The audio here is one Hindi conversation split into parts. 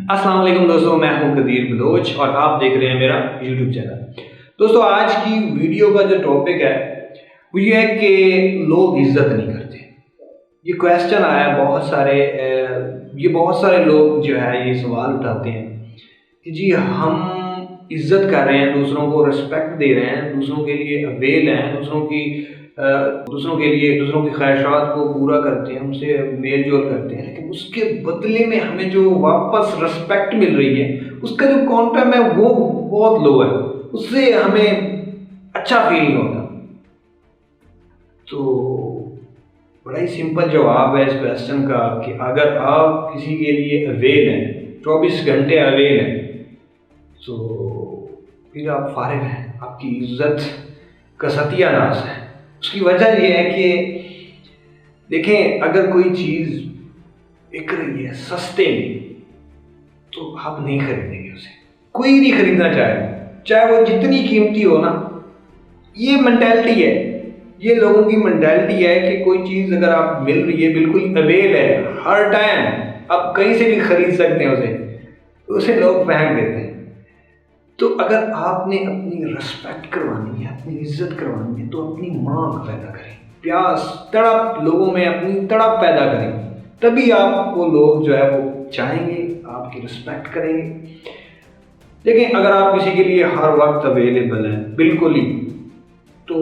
अस्सलाम वालेकुम दोस्तों, मैं हूं कदीर बलोच और आप देख रहे हैं मेरा यूट्यूब चैनल। दोस्तों, आज की वीडियो का जो टॉपिक है वो ये है कि लोग इज्जत नहीं करते। ये क्वेश्चन आया बहुत सारे लोग जो है ये सवाल उठाते हैं कि जी हम इज्जत कर रहे हैं, दूसरों को रिस्पेक्ट दे रहे हैं, दूसरों के लिए अवेल हैं, दूसरों की ख्वाहिशात को पूरा करते हैं, उनसे मेल जोल करते हैं, लेकिन उसके बदले में हमें जो वापस रिस्पेक्ट मिल रही है उसका जो क्वांटम है वो बहुत लो है, उससे हमें अच्छा फील नहीं होता। तो बड़ा ही सिंपल जवाब है इस क्वेश्चन का कि अगर आप किसी के लिए अवेल हैं, 24 घंटे अवेल हैं, तो फिर आप फारिग हैं, आपकी इज्जत का सत्यानाश है। उसकी वजह यह है कि देखें, अगर कोई चीज़ बिक रही है सस्ते में तो आप नहीं खरीदेंगे उसे, कोई नहीं खरीदना चाहेगा, चाहे वो जितनी कीमती हो ना। ये मेंटालिटी है, ये लोगों की मेंटालिटी है कि कोई चीज़ अगर आप मिल रही है, बिल्कुल अवेल है, हर टाइम आप कहीं से भी खरीद सकते हैं उसे लोग फेंक देते हैं। तो अगर आपने अपनी रिस्पेक्ट करवानी है, अपनी इज्जत करवानी है, तो अपनी मांग पैदा करें, प्यास तड़प लोगों में अपनी तड़प पैदा करें, तभी आपको लोग जो है वो चाहेंगे, आपकी रिस्पेक्ट करेंगे। लेकिन अगर आप किसी के लिए हर वक्त अवेलेबल हैं बिल्कुल ही, तो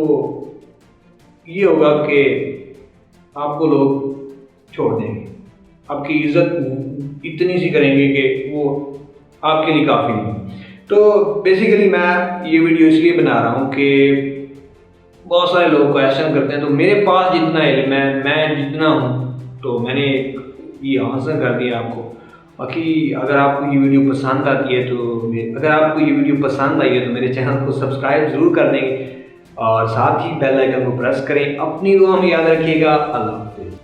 ये होगा कि आपको लोग छोड़ देंगे, आपकी इज्जत इतनी सी करेंगे कि वो आपके लिए काफ़ी नहीं। तो बेसिकली मैं ये वीडियो इसलिए बना रहा हूँ कि बहुत सारे लोग क्वेश्चन करते हैं, तो मेरे पास जितना इल्म है, मैं जितना हूँ, तो मैंने ये आंसर कर दिया आपको। बाकी अगर आपको ये वीडियो पसंद आती है तो मेरे चैनल को सब्सक्राइब ज़रूर कर देंगे और साथ ही बेल आइकन को प्रेस करें। अपनी दुआ में याद रखिएगा। अल्लाह हाफ़िज़।